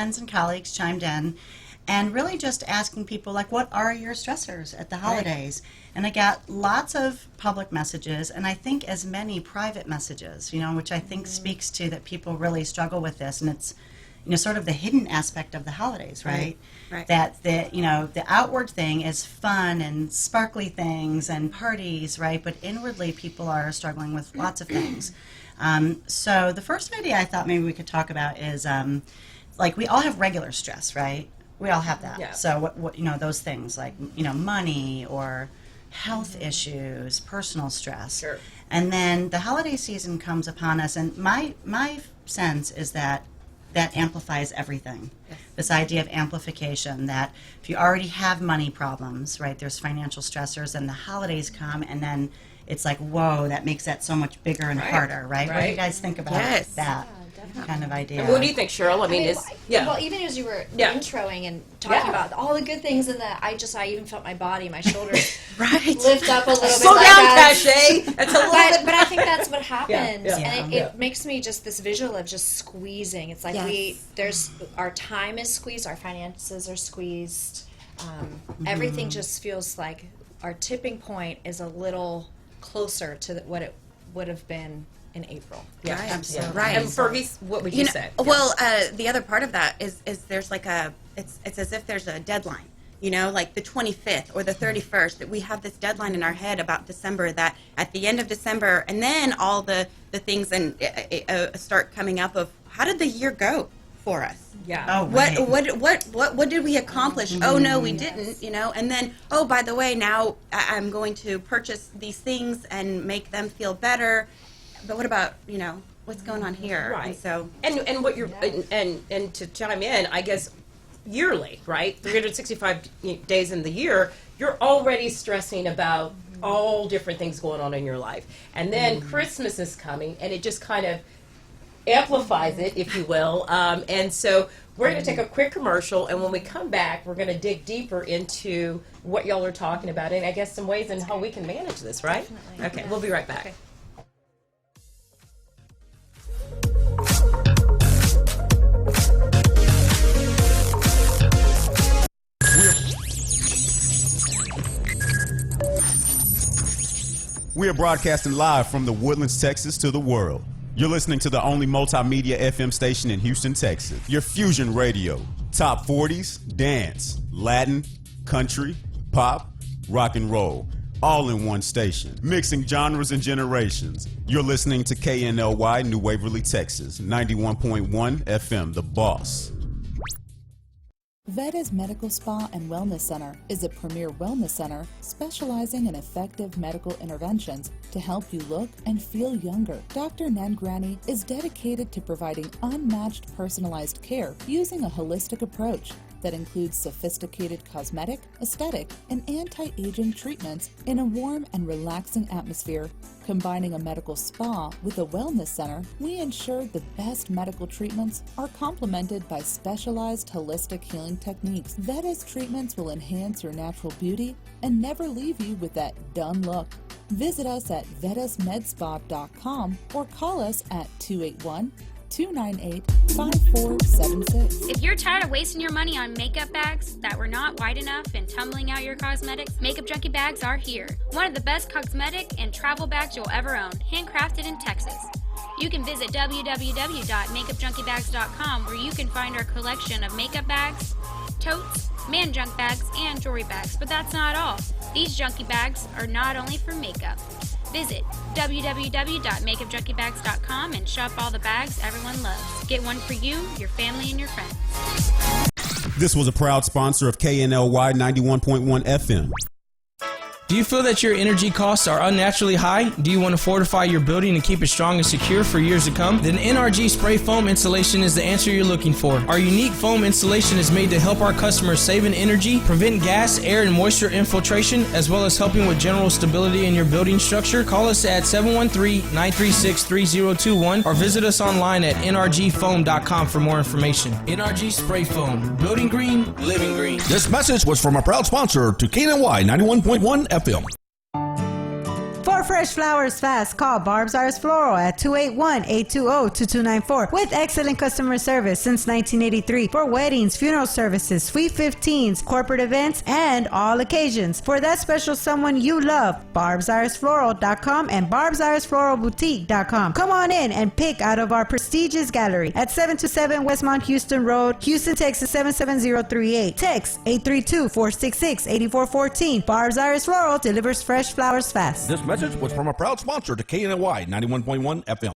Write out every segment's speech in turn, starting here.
friends and colleagues chimed in, and really just asking people, like, what are your stressors at the holidays? And I got lots of public messages, and I think as many private messages, which I think speaks to that people really struggle with this, and it's, sort of the hidden aspect of the holidays, right? Right. That the outward thing is fun and sparkly things and parties, right? But inwardly, people are struggling with lots of things. So the first idea I thought maybe we could talk about is, like, we all have regular stress, right? We all have that. Yeah. So what those things like money or health issues, personal stress. Sure. And then the holiday season comes upon us, and my sense is that amplifies everything. Yes. This idea of amplification, that if you already have money problems, right, there's financial stressors, and the holidays come, and then it's like, whoa, that makes that so much bigger and harder, right? What do you guys think about Yes. that Definitely. kind of idea? And what do you think, Cheryl? I mean, Well, even as you were Yeah. introing and talking about all the good things, and I even felt my body, my shoulders Right. lift up a little slow bit. down, like that. Cache. That's a little bit. But I think that's what happens, yeah, and yeah. it makes me just this visual of just squeezing. It's like Yes. our time is squeezed, our finances are squeezed. Everything just feels like our tipping point is a little closer to what it would have been in April. Yeah, Right. absolutely. Right. And Fergie, what would you say? Well, the other part of that is there's like it's as if there's a deadline. Like the 25th or the 31st, that we have this deadline in our head about December, that at the end of December, and then all the things and start coming up of how did the year go for us? Yeah. Oh, right. What did we accomplish? Oh no, we didn't. And then by the way, now I'm going to purchase these things and make them feel better. But what about what's going on here? Right. And so And what you're and to chime in, I guess yearly, right? 365 days in the year, you're already stressing about all different things going on in your life. And then Christmas is coming, and it just kind of amplifies it, if you will. And so we're going to take a quick commercial, and when we come back, we're going to dig deeper into what y'all are talking about, and I guess some ways in how we can manage this, right? Definitely. Okay, Yeah. we'll be right back. Okay. We are broadcasting live from the Woodlands, Texas to the world. You're listening to the only multimedia FM station in Houston, Texas. Your Fusion Radio. Top 40s, dance, Latin, country, pop, rock and roll. All in one station. Mixing genres and generations. You're listening to KNLY, New Waverly, Texas. 91.1 FM, The Boss. Veda's Medical Spa and Wellness Center is a premier wellness center specializing in effective medical interventions to help you look and feel younger. Dr. Nangrani is dedicated to providing unmatched personalized care using a holistic approach that includes sophisticated cosmetic, aesthetic, and anti-aging treatments in a warm and relaxing atmosphere. Combining a medical spa with a wellness center, we ensure the best medical treatments are complemented by specialized holistic healing techniques. Veda's treatments will enhance your natural beauty and never leave you with that done look. Visit us at vedasmedspa.com or call us at 281-298-5476. If you're tired of wasting your money on makeup bags that were not wide enough and tumbling out your cosmetics, Makeup Junkie bags are here. One of the best cosmetic and travel bags you'll ever own, handcrafted in Texas. You can visit www.makeupjunkiebags.com where you can find our collection of makeup bags, totes, man junk bags, and jewelry bags. But that's not all. These junkie bags are not only for makeup. Visit www.makeupjunkiebags.com and shop all the bags everyone loves. Get one for you, your family, and your friends. This was a proud sponsor of KNLY 91.1 FM. Do you feel that your energy costs are unnaturally high? Do you want to fortify your building and keep it strong and secure for years to come? Then NRG Spray Foam Insulation is the answer you're looking for. Our unique foam insulation is made to help our customers save in energy, prevent gas, air, and moisture infiltration, as well as helping with general stability in your building structure. Call us at 713-936-3021 or visit us online at nrgfoam.com for more information. NRG Spray Foam. Building green, living green. This message was from a proud sponsor to KNLY 91.1 FM. For more fresh flowers fast, call Barb's Iris Floral at 281-820-2294 with excellent customer service since 1983 for weddings, funeral services, sweet 15s, corporate events, and all occasions. For that special someone you love, barbsirisfloral.com and barbsirisfloralboutique.com. Come on in and pick out of our prestigious gallery at 727 Westmont Houston Road, Houston, Texas 77038. Text 832-466-8414. Barb's Iris Floral delivers fresh flowers fast. This message was from a proud sponsor to KNLY 91.1 FM.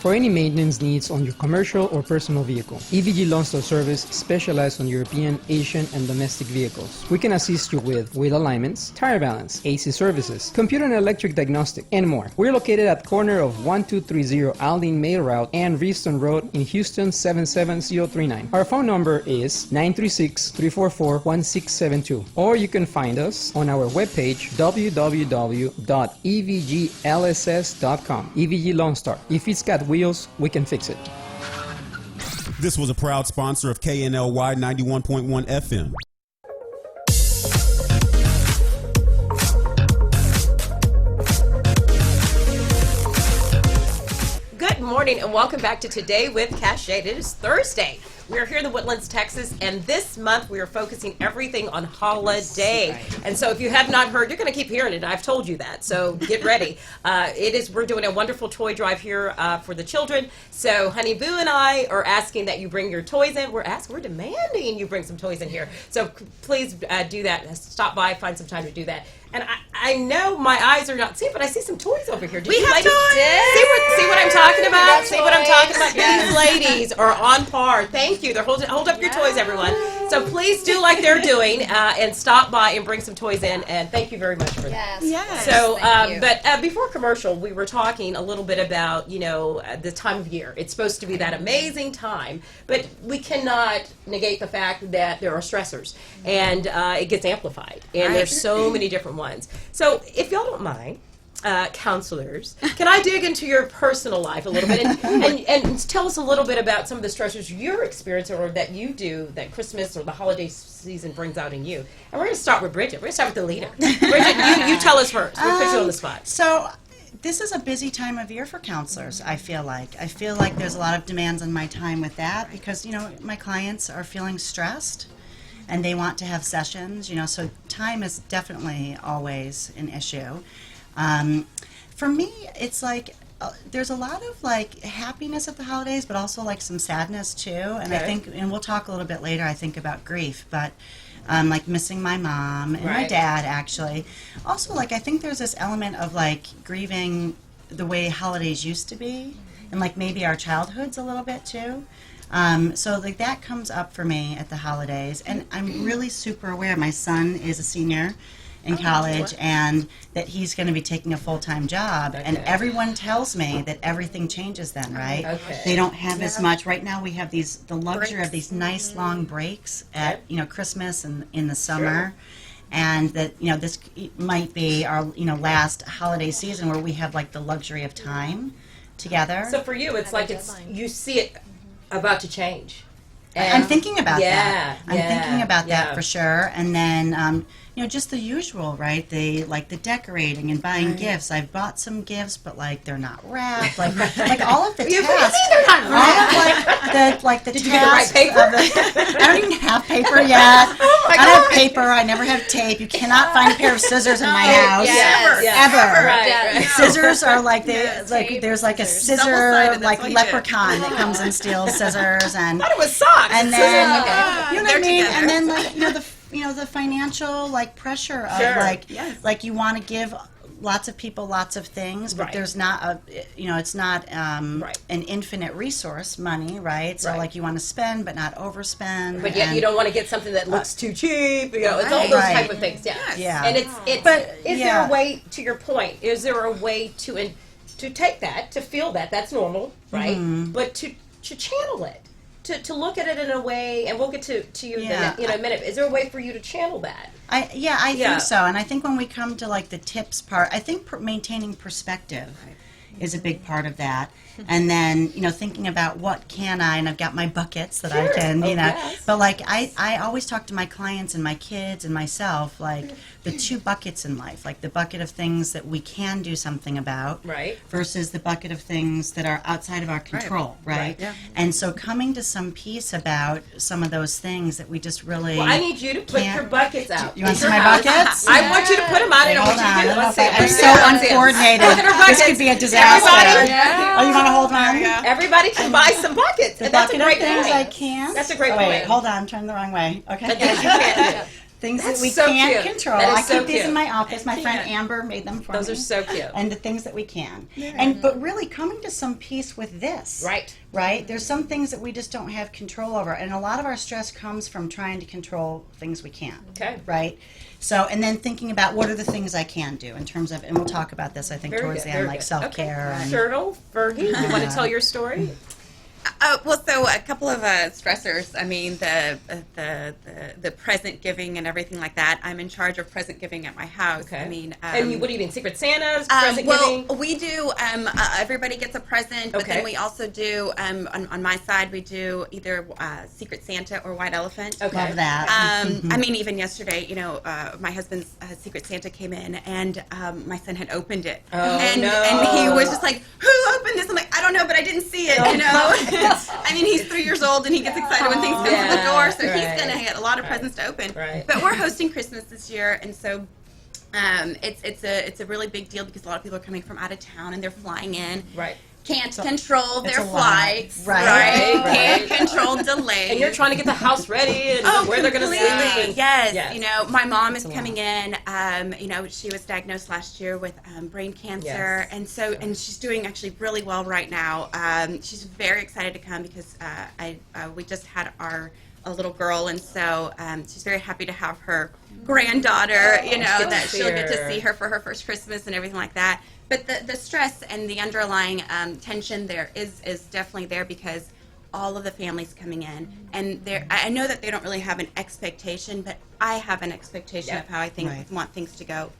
For any maintenance needs on your commercial or personal vehicle, EVG Lone Star Service specializes on European, Asian, and domestic vehicles. We can assist you with wheel alignments, tire balance, AC services, computer and electric diagnostic, and more. We're located at corner of 1230 Aldine Mail Route and Reeston Road in Houston 77039. Our phone number is 936-344-1672, or you can find us on our webpage www.evglss.com. EVG Lone Star. If it's got wheels, we can fix it. This was a proud sponsor of KNLY 91.1 FM. Good morning and welcome back to Today with Cash Shade. It is Thursday. We are here in the Woodlands, Texas, and this month we are focusing everything on holiday. And so if you have not heard, you're going to keep hearing it. I've told you that, so get ready. We're doing a wonderful toy drive here for the children. So Honey Boo and I are asking that you bring your toys in. We're demanding you bring some toys in here. So please do that. Stop by, find some time to do that. And I know my eyes are not seeing, but I see some toys over here. We have ladies toys! See what I'm talking about? See what I'm talking about? Yes. These ladies are on par. Thank you. They're hold up your toys, everyone. So please do like they're doing and stop by and bring some toys in. And thank you very much for that. Yes. So, Thank you. but before commercial, we were talking a little bit about, the time of year. It's supposed to be that amazing time, but we cannot negate the fact that there are stressors, and it gets amplified. And there's so many different ones. So, if y'all don't mind, counselors, can I dig into your personal life a little bit and tell us a little bit about some of the stressors you're experiencing or that you do that Christmas or the holiday season brings out in you? And we're going to start with Bridget. We're going to start with the leader. Bridget, you tell us first. We'll put you on the spot. So this is a busy time of year for counselors, I feel like. I feel like there's a lot of demands on my time with that because, my clients are feeling stressed and they want to have sessions, so time is definitely always an issue. For me, it's like there's a lot of happiness at the holidays, but also some sadness too. And I think, and we'll talk a little bit later, I think about grief, but missing my mom and my dad actually. Also, I think there's this element of grieving the way holidays used to be, and maybe our childhoods a little bit too. So that comes up for me at the holidays, and I'm really super aware. My son is a senior in college, and that he's going to be taking a full-time job, and everyone tells me that everything changes then, right? Okay. They don't have as much. Right now we have the luxury of these nice long breaks at Christmas and in the summer. And that this might be our last holiday season where we have the luxury of time together. So for you, it's you see it about to change. I'm thinking about that. I'm Yeah, thinking about that yeah. for sure. And then, just the usual, right? The decorating and buying gifts. I've bought some gifts, but they're not wrapped. Like all of the tasks. They're not All of the Did you get the right tasks paper? I don't even have paper yet. I don't have paper. I never have tape. You cannot find a pair of scissors in my house. Ever. Right. Scissors are there's a scissor Double-sided, that's what you leprechaun that comes and steals scissors and. I thought it was socks. And then, Okay. you know what I mean? And then, the financial, pressure of, you want to give lots of people lots of things, but there's not it's not an infinite resource, money, right? So, you want to spend, but not overspend. But yet you don't want to get something that looks too cheap. It's all those type of things. Yeah. Yeah. And is there a way, to your point, is there a way to take that, to feel that, that's normal, right? Mm-hmm. But to channel it. To look at it in a way, and we'll get to you in a minute. Is there a way for you to channel that? I think so. And I think when we come to the tips part, I think maintaining perspective is a big part of that. And then, thinking about what can I, and I've got my buckets that I can, but like I always talk to my clients and my kids and myself, like the two buckets in life, like the bucket of things that we can do something about Right. versus the bucket of things that are outside of our control, right? Yeah. And so coming to some peace about some of those things that we just really Well, I need you to put can't- your buckets out. You want At to see your my house. buckets? I want you to put them out. I don't Hold want you on. to get Let's see. I'm so Let's see. uncoordinated. Look at her This buckets. could be a disaster. Everybody, Oh, you want to hold on? everybody can buy some buckets. The And that's a bucket of great things point. I can. That's a great oh, wait, point. hold on. Turn the wrong way. Okay. The things you can't do. Things That's that we so can't cute. control. That is I so keep these cute. in my office. My friend Amber made them for me. Those are so cute. And the things that we can. And but really coming to some peace with this. Right. Right? There's some things that we just don't have control over. And a lot of our stress comes from trying to control things we can't. Okay. Right? So, and then thinking about what are the things I can do in terms of, and we'll talk about this, I think, Very towards good, the very end, like good. self-care. Okay. And, Turtle, Fergie, you want to tell your story? Well, so a couple of stressors. I mean, the present giving and everything like that. I'm in charge of present giving at my house. Okay. I mean, And what do you mean, Secret Santas, present well, giving? we do. Everybody gets a present, but Okay. then we also do. On my side, we do either Secret Santa or White Elephant. Okay. Love that. I mean, even yesterday, my husband's Secret Santa came in, and my son had opened it, Oh, and no. and he was just like, "Who opened this?" I'm like, "I don't know, but I didn't see it." I mean, he's 3 years old, and he gets excited when things come to the door, so right. he's gonna get a lot of presents to open. Right. But we're hosting Christmas this year, and so. It's a really big deal because a lot of people are coming from out of town and they're flying in. Right. Can't control it's their a lot. flights. Right. Can't control delays. And you're trying to get the house ready and where they're going to sleep. Completely. And, Yes. My mom is coming in. She was diagnosed last year with brain cancer, Yes. and she's doing actually really well right now. She's very excited to come because we just had a little girl, and so she's very happy to have her granddaughter. That she'll get to see her for her first Christmas and everything like that. But the stress and the underlying tension there is definitely there because all of the families coming in, and I know that they don't really have an expectation, but I have an expectation of how I want things to go.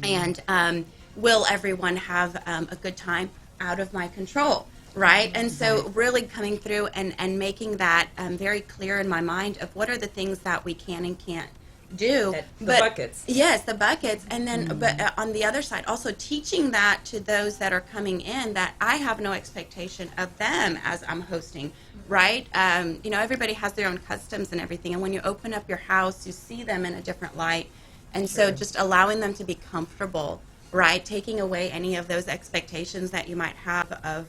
And will everyone have a good time out of my control? Right? And so really coming through and making that very clear in my mind of what are the things that we can and can't do. The buckets. Yes, the buckets. And then, but on the other side, also teaching that to those that are coming in that I have no expectation of them as I'm hosting, right? Everybody has their own customs and everything. And when you open up your house, you see them in a different light. And so just allowing them to be comfortable, right? Taking away any of those expectations that you might have of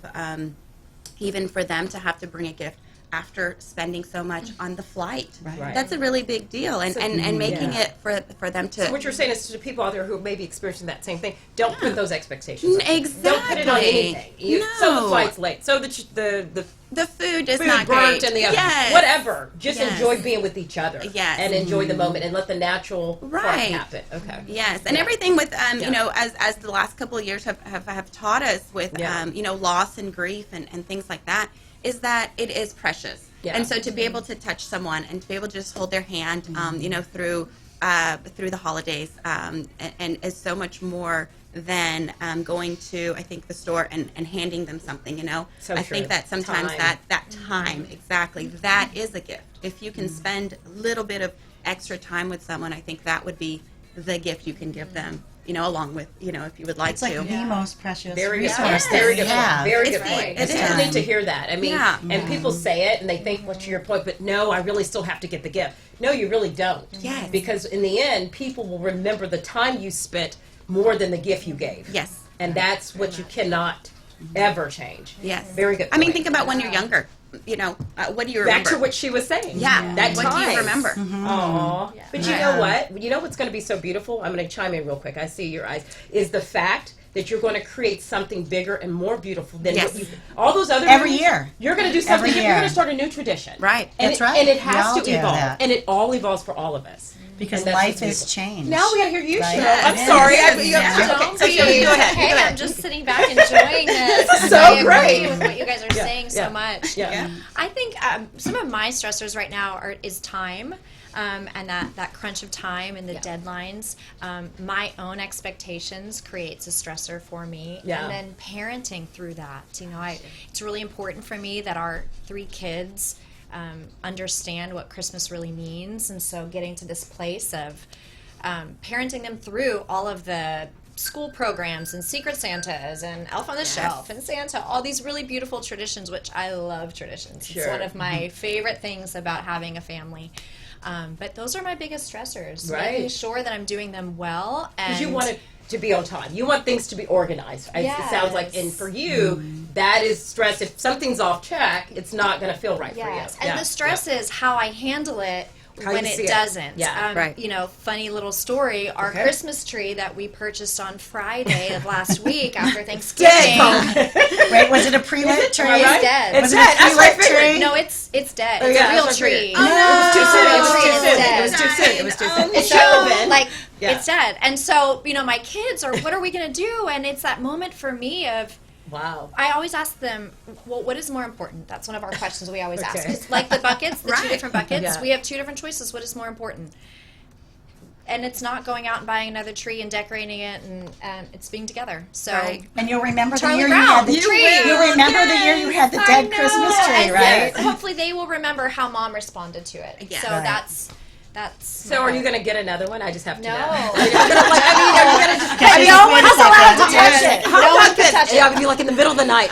even for them to have to bring a gift after spending so much on the flight. Right. That's a really big deal. And making it for them to... So what you're saying is to people out there who may be experiencing that same thing, don't put those expectations on. Exactly. Don't put it on anything. So the No. flight's late. So the The food is food not burnt great. and the other, Yes. whatever. Just Yes. enjoy being with each other. Yes. And enjoy the moment and let the natural part Right. happen. Okay. Yes, and everything with Yeah. as the last couple of years have taught us with Yeah. loss and grief and things like that, is that it is precious. Yeah. And so to be able to touch someone and to be able to just hold their hand, through the holidays, and is so much more than going to, I think, the store and handing them something. So I true. think that sometimes Time. that time, exactly, that is a gift. If you can spend a little bit of extra time with someone, I think that would be the gift you can give them. Along with, if you would like It's like to. the most precious Very good resource point. that Very we good point. have. Very It's good the- point. it And people is. need to hear that. I mean, Yeah. and people say it and they think, well, to your point, but no, I really still have to get the gift. No, you really don't. Yes. Because in the end, people will remember the time you spent more than the gift you gave. Yes. And that's what you cannot ever change. Yes. Very good I mean, point. think about when you're younger. What do you remember? Back to what she was saying. Yeah. That What time. do you remember? Aw. But you know what? You know what's going to be so beautiful? I'm going to chime in real quick. I see your eyes. Is the fact that you're going to create something bigger and more beautiful than Yes. what you, all those other Every movies, year. You're going to do something. Every You're going year. to start a new tradition. Right. And That's it, right. And it We has all to do evolve. that. And it all evolves for all of us. because And that's life what's has beautiful. changed. Now we gotta hear you, Right? Cheryl. I'm It sorry. is. Don't be. Go ahead. Hey, Go ahead. I'm just sitting back enjoying this. This is so I agree great. with what you guys are saying so yeah. much. Yeah. I think some of my stressors right now is time. And that crunch of time and the deadlines. My own expectations creates a stressor for me. Yeah. And then parenting through that. It's really important for me that our 3 kids understand what Christmas really means. And so getting to this place of parenting them through all of the school programs and Secret Santas and Elf on the Shelf and Santa, all these really beautiful traditions, which I love traditions. Sure. It's one of my favorite things about having a family. But those are my biggest stressors. Right. Making sure that I'm doing them well. Because And you want it to be on time. You want things to be organized. It sounds like, and for you, that is stress. If something's off track, it's not going to feel right yes. for you. And the stress is how I handle it How when you see it it. doesn't. Yeah, right. Funny little story. Our Okay. Christmas tree that we purchased on Friday of last week after Thanksgiving. Wait, was it a pre-lit tree? It's dead. It's Was it dead. a That's what I pre-lit figured. tree? No, it's dead. Oh, It's yeah, a real that's what I tree. figured. It was too soon. It was too It's soon. dead. It was too soon. It was too soon. And It should have so, been. like, Yeah. it's dead. And so, my kids are, what are we going to do? And it's that moment for me of, Wow. I always ask them, well, what is more important? That's one of our questions we always ask. Okay. It's like the buckets, the 2 different buckets. Yeah. We have 2 different choices. What is more important? And it's not going out and buying another tree and decorating it, and it's being together. So, And you'll remember Charlie the year Brown. you had the You tree. will, You'll remember the year you had the I dead know. Christmas tree, And right? hopefully they will remember how mom responded to it. Yeah. So Right. that's. So are you going to get another one? I just have to No. know. Are you gonna, like, I mean, are you going to just... Okay, no one wait a is allowed to second. touch it. How No one about can this? touch it. Yeah, I'd be like in the middle of the night,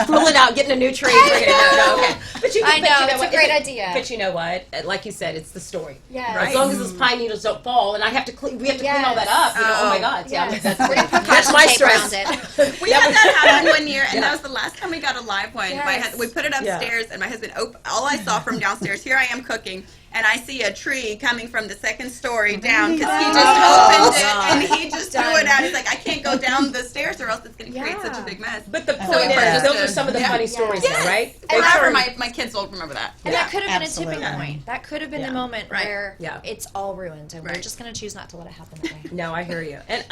pulling out, getting a new tree. No, okay. But you, I but know, you it's what? a great idea. But you know what? Like you said, it's the story. Yes. As long as those pine needles don't fall, and I have to clean. We have to clean all that up. You know, oh my God. Yeah, Yes. that's, We're gonna put that's caution my tape stress. around it. We had that happen one year, and that was the last time we got a live one. Yes. We put it upstairs, and my husband, all I saw from downstairs, here I am cooking, and I see a tree coming from the second story down, because he just opened it, and he just threw it out. He's like, I can't go down the stairs, or else it's going to create such a big mess. But the So point we is, purchased those a- are some of the yeah. funny stories, though, right? And Forever, turn- my kids will remember that. And that could have been a absolutely. tipping point. That could have been the moment Right. where Yeah. it's all ruined, and we're Right. just going to choose not to let it happen that way. No, I hear you, and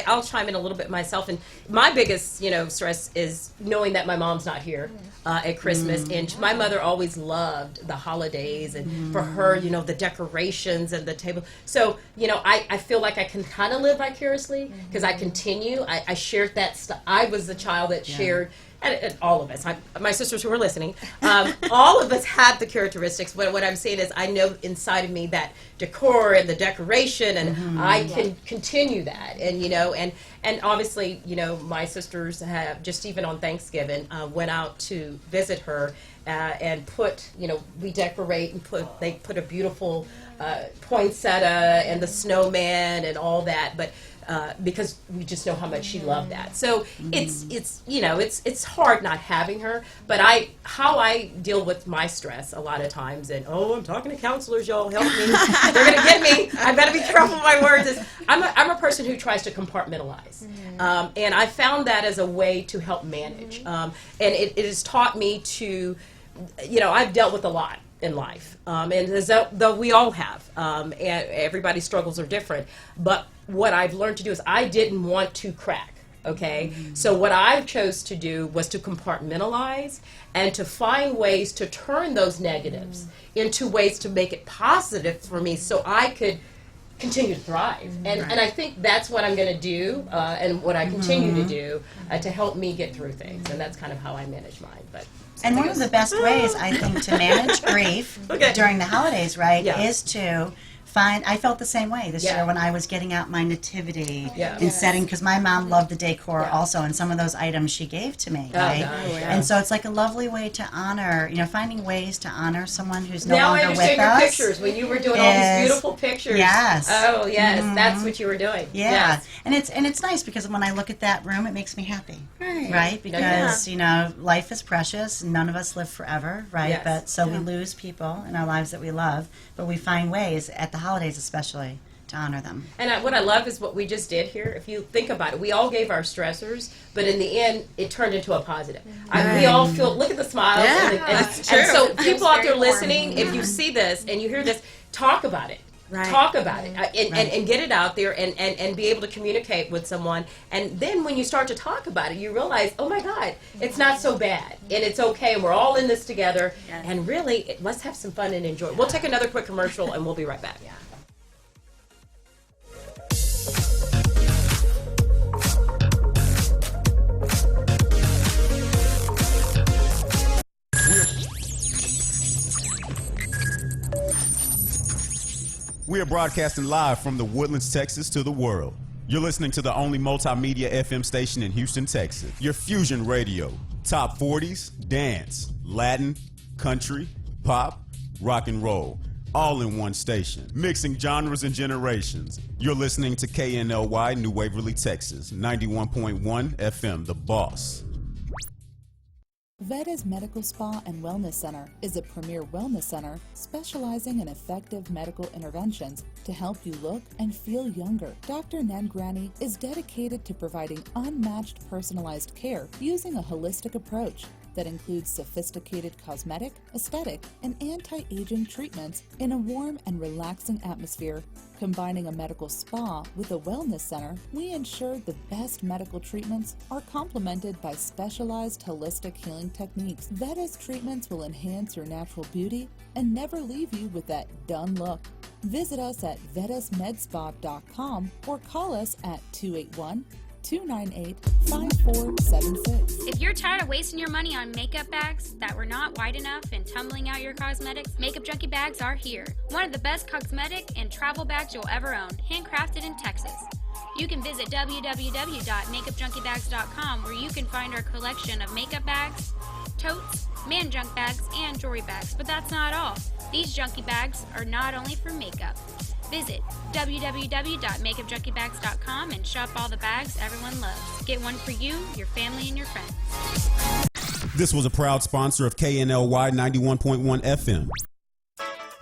I'll chime in a little bit myself. And my biggest, stress is knowing that my mom's not here at Christmas. And my mother always loved the holidays, and for her, the decorations and the table. So, I feel like I can kind of live vicariously because I continue. I shared that stuff. I was the child that shared. And all of us, my sisters who are listening, all of us have the characteristics. But what I'm saying is, I know inside of me that decor and the decoration, and I can continue that. And obviously, my sisters have just even on Thanksgiving went out to visit her and put, we decorate and they put a beautiful poinsettia and the snowman and all that, but. Because we just know how much she loved that. So it's hard not having her. But how I deal with my stress a lot of times, and I'm talking to counselors, y'all help me. They're gonna get me. I better be careful with my words. I'm a person who tries to compartmentalize, and I found that as a way to help manage. And it has taught me to, I've dealt with a lot in life, and though we all have, and everybody's struggles are different, but what I've learned to do is I didn't want to crack, okay? So what I chose to do was to compartmentalize and to find ways to turn those negatives into ways to make it positive for me so I could continue to thrive. And I think that's what I'm going to do and what I continue to do to help me get through things. And that's kind of how I manage mine. But And one of the best ways, I think, to manage grief during the holidays, right, Yeah. is to find. I felt the same way this Yeah. year when I was getting out my nativity Yeah. and setting, because my mom loved the decor also, and some of those items she gave to me, right? gosh, yeah. And so it's like a lovely way to honor, finding ways to honor someone who's no now I longer understand with your us. pictures when you were doing all these is- beautiful pictures. Yes. Oh yes, that's what you were doing. Yeah, Yes. and it's nice because when I look at that room, it makes me happy, Right. right? Because life is precious. None of us live forever, right? Yes. But so we lose people in our lives that we love, but we find ways at the holidays, especially, to honor them. And what I love is what we just did here. If you think about it, we all gave our stressors, but in the end, it turned into a positive. We all feel, look at the smiles. Yeah, and that's and true. so It feels people out there very warm. listening, if you see this and you hear this, talk about it. Right. Talk about it and get it out there and be able to communicate with someone. And then when you start to talk about it, you realize, oh my God, it's not so bad. And it's okay. We're all in this together. Yes. And really, let's have some fun and enjoy. We'll take another quick commercial and we'll be right back. We are broadcasting live from the Woodlands, Texas to the world. You're listening to the only multimedia FM station in Houston, Texas. Your Fusion Radio. Top 40s, dance, Latin, country, pop, rock and roll. All in one station. Mixing genres and generations. You're listening to KNLY, New Waverly, Texas. 91.1 FM, The Boss. Veda's Medical Spa and Wellness Center is a premier wellness center specializing in effective medical interventions to help you look and feel younger. Dr. Nangrani is dedicated to providing unmatched personalized care using a holistic approach that includes sophisticated cosmetic, aesthetic, and anti-aging treatments in a warm and relaxing atmosphere. Combining a medical spa with a wellness center, we ensure the best medical treatments are complemented by specialized holistic healing techniques. Veda's treatments will enhance your natural beauty and never leave you with that done look. Visit us at vedasmedspa.com or call us at 281-298-5476. If you're tired of wasting your money on makeup bags that were not wide enough and tumbling out your cosmetics, Makeup Junkie bags are here. One of the best cosmetic and travel bags you'll ever own, handcrafted in Texas. You can visit www.makeupjunkiebags.com where you can find our collection of makeup bags, totes, man junk bags, and jewelry bags. But that's not all. These junkie bags are not only for makeup. Visit www.makeupjunkiebags.com and shop all the bags everyone loves. Get one for you, your family, and your friends. This was a proud sponsor of KNLY 91.1 FM.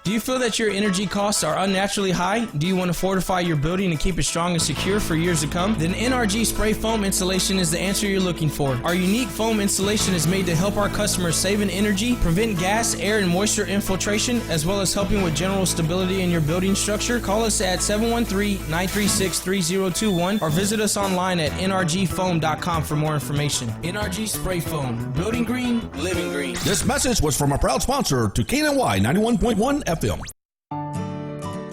Do you feel that your energy costs are unnaturally high? Do you want to fortify your building and keep it strong and secure for years to come? Then NRG Spray Foam Insulation is the answer you're looking for. Our unique foam insulation is made to help our customers save in energy, prevent gas, air, and moisture infiltration, as well as helping with general stability in your building structure. Call us at 713-936-3021 or visit us online at nrgfoam.com for more information. NRG Spray Foam. Building green, living green. This message was from a proud sponsor to KNLY 91.1 FM.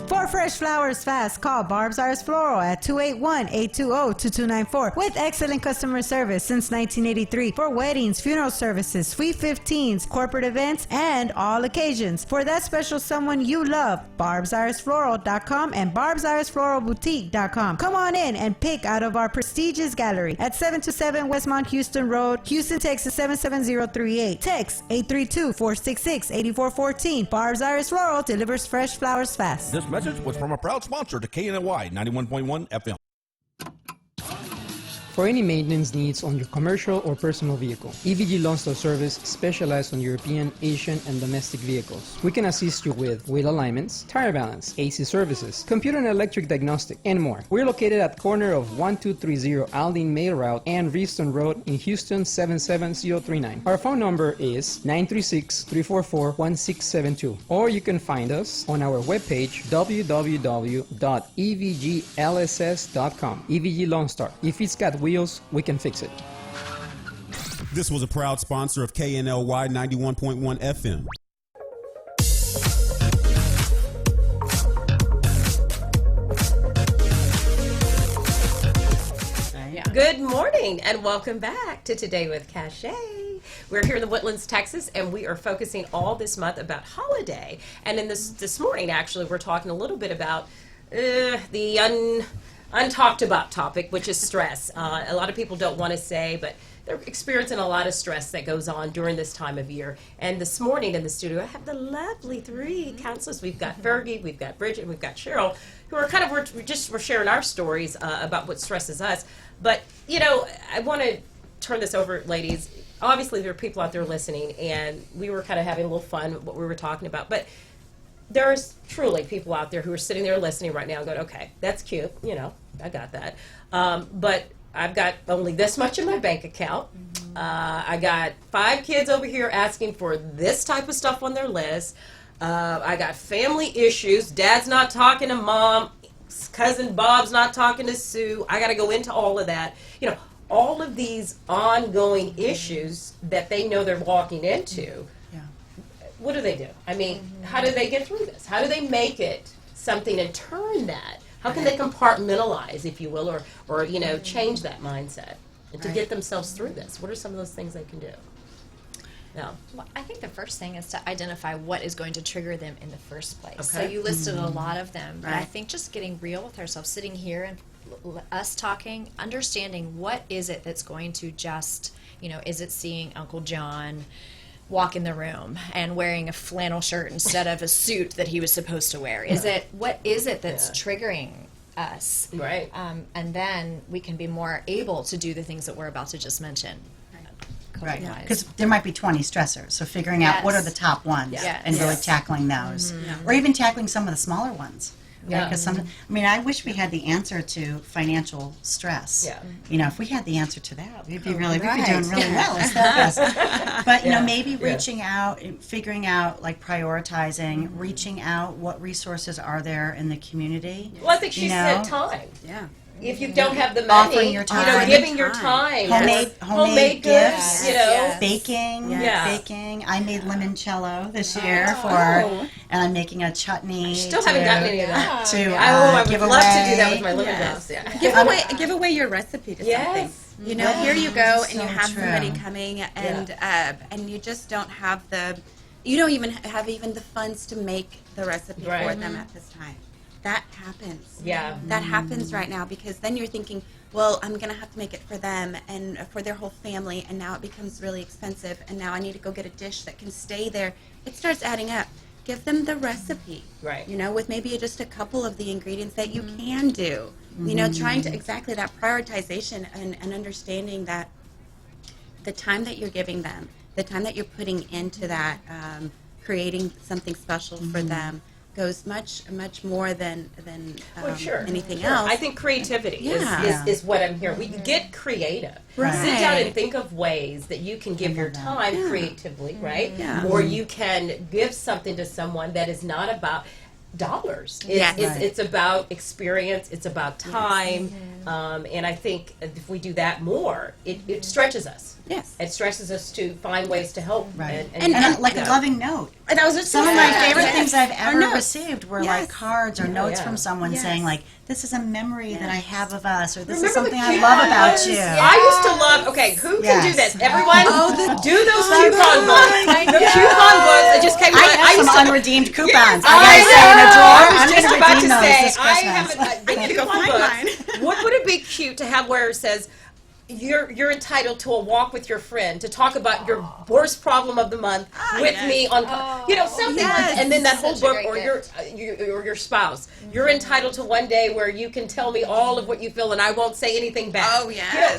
For fresh flowers fast, call Barb's Iris Floral at 281-820-2294 with excellent customer service since 1983 for weddings, funeral services, sweet 15s, corporate events, and all occasions. For that special someone you love, barbsirisfloral.com and barbsirisfloralboutique.com. Come on in and pick out of our prestigious gallery at 727 Westmont Houston Road, Houston, Texas 77038. Text 832-466-8414. Barb's Iris Floral delivers fresh flowers fast. This message was from a proud sponsor to KNLY 91.1 FM. For any maintenance needs on your commercial or personal vehicle, EVG Lonsdale Service specializes on European, Asian, and domestic vehicles. We can assist you with wheel alignments, tire balance, AC services, computer and electric diagnostic, and more. We're located at corner of 1230 Aldine Mail Route and Reeston Road in Houston 77039. Our phone number is 936-344-1672, or you can find us on our webpage www.evglss.com. EVG Lone Star. If it's got wheels, we can fix it. This was a proud sponsor of KNLY 91.1 FM. Good morning and welcome back to Today with Cachet. We're here in the Woodlands, Texas, and we are focusing all this month about holiday. And in this morning, actually, we're talking a little bit about the untalked about topic, which is stress. A lot of people don't want to say, but they're experiencing a lot of stress that goes on during this time of year. And this morning in the studio, I have the lovely three counselors. We've got Fergie, we've got Bridget, and we've got Cheryl, who are we're sharing our stories about what stresses us. But, you know, I want to turn this over, ladies. Obviously, there are people out there listening, and we were kind of having a little fun with what we were talking about. But there's truly people out there who are sitting there listening right now and going, okay, that's cute, you know, I got that. But I've got only this much in my bank account. I got 5 kids over here asking for this type of stuff on their list. I got family issues. Dad's not talking to mom. Cousin Bob's not talking to Sue. I got to go into all of that. You know, all of these ongoing issues that they know they're walking into. Yeah. What do? I mean, how do they get through this? How do they make it something and turn that? How can they compartmentalize, if you will, or you know, change that mindset and to get themselves through this? What are some of those things they can do? Yeah. Well, I think the first thing is to identify what is going to trigger them in the first place. So Okay. you listed a lot of them, but I Right. think just getting real with ourselves, sitting here and us talking, understanding what is it that's going to just, you know, is it seeing Uncle John walk in the room and wearing a flannel shirt instead of a suit that he was supposed to wear? What is it that's triggering us? Right. And then we can be more able to do the things that we're about to just mention. Right, coping-wise. because there might be 20 stressors, so figuring out what are the top ones Yes. and really Yes. tackling those, or even tackling some of the smaller ones. Yeah. Because I mean, I wish we had the answer to financial stress. Yeah. You know, if we had the answer to that, we'd be doing right. really well as therapists. But you know, Yeah. maybe Yeah. reaching out, figuring out, like prioritizing, reaching out. What resources are there in the community? Well, I think she You said know? time. Yeah. If you don't have the money, Offering your you know, time. giving your time, Homemade goods, gifts. you know, Baking, Yes. baking. I made limoncello this year and I'm making a chutney. still haven't gotten any of that. To I would give love away. to do that with my lemongrass. Yeah. Give away your recipe to Yes. something. You know, here you go, and So you have true. somebody coming, and you just don't have you don't even have the funds to make the recipe for Right. them at this time. That happens. Yeah. That happens right now, because then you're thinking, well, I'm going to have to make it for them and for their whole family, and now it becomes really expensive, and now I need to go get a dish that can stay there. It starts adding up. Give them the recipe. Right. You know, with maybe just a couple of the ingredients that you can do. You know, trying to exactly that prioritization and understanding that the time that you're giving them, the time that you're putting into that, creating something special for them, goes much more than Well, sure. anything Sure. else. I think creativity Yeah. is what I'm hearing. We get creative. Right. Sit down and think of ways that you can give your time Yeah. creatively, right? Yeah. Or you can give something to someone that is not about dollars. Yes. It's about experience. It's about time. And I think if we do that more, it stretches us. Yes. It stresses us to find ways to help. Right. And Like you a know. loving note. And that was just Some of my favorite things I've Or ever notes. received were Yes. like cards or notes yeah. from someone Yes. saying like, "This is a memory that I have of us," or "This Remember is something the I love about coupons? you." I used to love. Okay, who can do Yes. this? Everyone, do those Oh, coupon books. The coupon books. I just came. I I have used some to. unredeemed coupons. I I gotta say in a drawer. I I'm was just gonna about to redeem those say, this I Christmas. have the need to go coupon find books. mine. Would it be cute to have where it says, you're entitled to a walk with your friend to talk about your worst problem of the month with me on, something like, and then that whole Such a book, great or your spouse, you're entitled to one day where you can tell me all of what you feel and I won't say anything back. Oh, yes.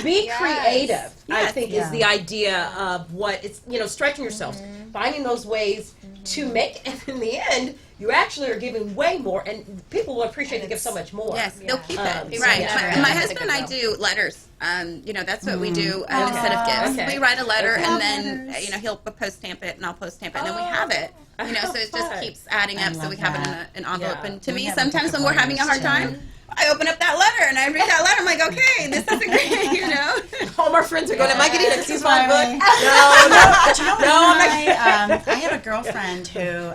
Be creative. I Yes. think Yeah. is the idea of what it's, stretching yourselves, finding those ways to make, and in the end, you actually are giving way more, and people will appreciate to give so much more. Yes, they'll keep it. So Right. yeah. My That's a husband and I good do letters. That's what we do instead of gifts. Okay. We write a letter, Okay. and then he'll post stamp it, and I'll post stamp it, and then we have it. So it just keeps adding up. So we have it in an envelope. Yeah. And to We me, have a sometimes book when of we're having a hard letters, time, I open up that letter and I read that letter. I'm like, okay, this is great. All my friends are going, am I getting a This is coupon why book? No. But you know what? No, I'm not. I have a girlfriend who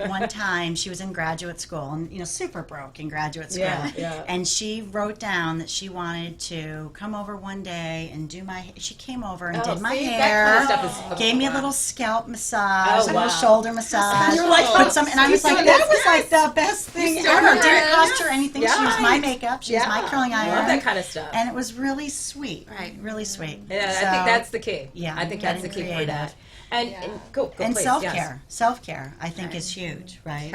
one time she was in graduate school and super broke in graduate school, Yeah. and she wrote down that she wanted to come over one day and do my. She came over and did my see, that hair, kind of stuff is- gave me a little scalp massage, Oh, a wow. little shoulder massage. You're like, put some, and I was you like, still that was like the best thing still ever. do Didn't it. cost her anything. She Yeah. used my makeup. She used my curling I iron. love that kind of stuff. And it was really sweet. Right. Really sweet. Yeah, I So- think that's the key. Yeah, I think that's the getting key for creative. that. And go And please, self-care. yes. Self-care, I think, is huge, right?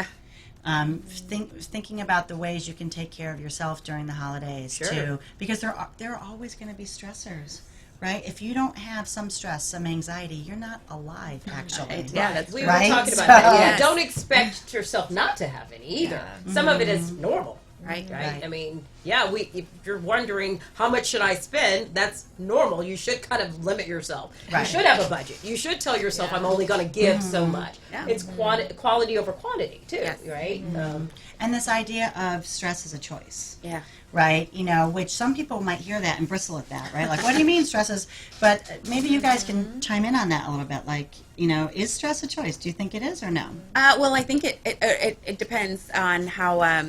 Thinking about the ways you can take care of yourself during the holidays, Sure. too. Because there are always going to be stressors, right? If you don't have some stress, some anxiety, you're not alive, actually. Right. Yeah, We Right? were talking about that. So- Yeah. Yes. Don't expect yourself not to have any either. Some of it is normal. right? Right. I mean, yeah, if you're wondering how much should I spend, that's normal. You should kind of limit yourself. You Right. should have a budget. You should tell yourself, I'm only going to give so much. Yeah. It's quality over quantity, too, Yes. right? And this idea of stress is a choice. Yeah. Right, which some people might hear that and bristle at that, right? Like, what do you mean stress is? But maybe you guys can chime in on that a little bit. Like, is stress a choice? Do you think it is or no? Well, I think it depends on how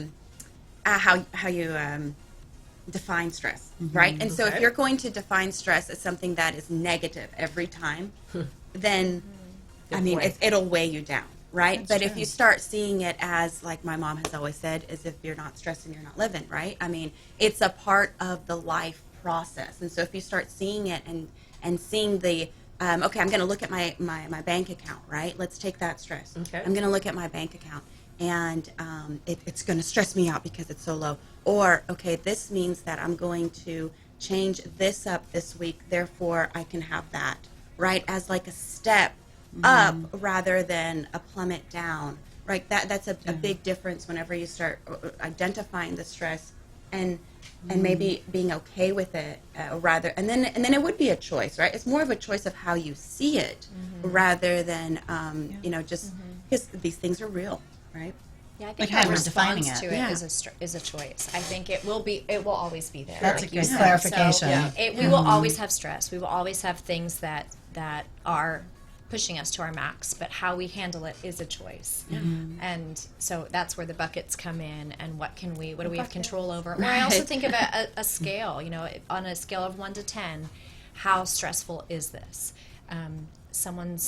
you define stress, right? And so if you're going to define stress as something that is negative every time, then I mean it'll weigh you down, right? But if you start seeing it as, like my mom has always said, as if you're not stressing, you're not living, right? I mean, it's a part of the life process. And so if you start seeing it and seeing the okay, I'm going to look at my bank account, right? Let's take that stress. Okay. I'm going to look at my bank account, and it's going to stress me out because it's so low. Or, okay, this means that I'm going to change this up this week, therefore I can have that, right? As like a step up rather than a plummet down, right? That's a big difference whenever you start identifying the stress and maybe being okay with it rather, and then it would be a choice, right? It's more of a choice of how you see it rather than just because these things are real, right? Yeah, I Like think how our we're defining response it. to it Yeah. is a choice. I think it will always be there. That's like a you good said. clarification. So we will always have stress. We will always have things that are pushing us to our max, but how we handle it is a choice. And so that's where the buckets come in, and what do we have control over? Or I also think of a scale, on a scale of 1 to 10, how stressful is this? Someone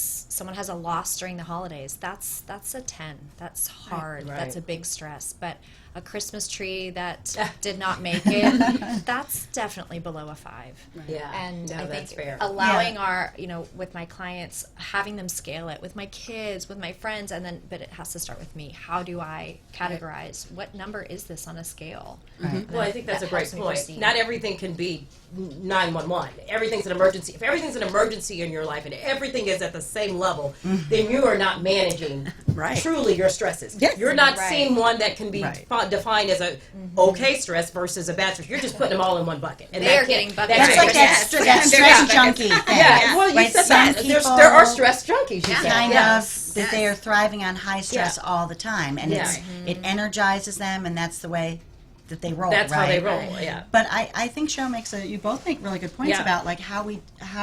has a loss during the holidays. That's a 10. That's hard. Right. That's a big stress. But a Christmas tree that did not make it, that's definitely below a 5. Yeah. And No, I that's think fair. allowing our, with my clients, having them scale it with my kids, with my friends, but it has to start with me. How do I categorize? What number is this on a scale? And Well, I think that's a that great helps me point. proceed. Not everything can be 911. Everything's an emergency. If everything's an emergency in your life and everything is at the same level, then you are not managing truly your stresses. Yes. You're not Right. seeing one that can be defined as a okay stress versus a bad stress. You're just putting them all in one bucket. And They're that getting can't- buckets. that's It's like Yes. that stress junkie thing. Yeah, well, you Right, said some that. people There are stress junkies, you said. kind Yes. of that they are thriving on high stress Yeah. all the time, and Yeah. it energizes them, and that's the way that they roll. That's right? how they roll, yeah. But I think Cheryl you both make really good points Yeah. about like how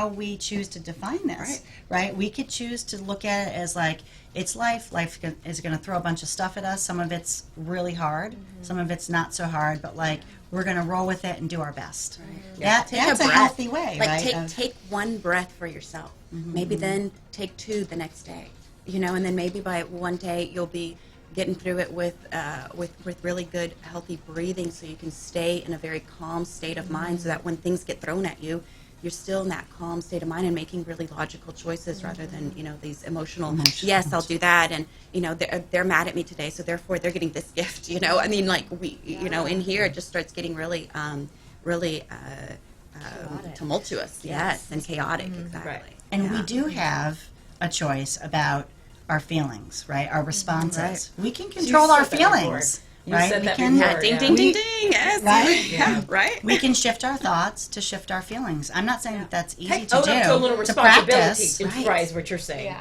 we choose to define this, right? We could choose to look at it as like it's life. Life is going to throw a bunch of stuff at us. Some of it's really hard, some of it's not so hard, but like we're going to roll with it and do our best. That's a breath. healthy way, Like right? take one breath for yourself. Maybe then take 2 the next day. And then maybe by one day you'll be getting through it with really good healthy breathing, so you can stay in a very calm state of mind, so that when things get thrown at you, you're still in that calm state of mind and making really logical choices rather than these emotional. Yes, I'll do that, and they're mad at me today, so therefore they're getting this gift. I mean, like we in here it just starts getting really tumultuous. Yes, and chaotic. Exactly. Right. And we do have a choice about our feelings, right? Our responses. We can control our said that before. feelings, You right? said We that can, before. Ding, ding, ding, ding. Yes. Right? Yeah. Right. We can shift our thoughts to shift our feelings. I'm not saying that that's easy to Own do. up to a little to responsibility, practice, is what you're saying.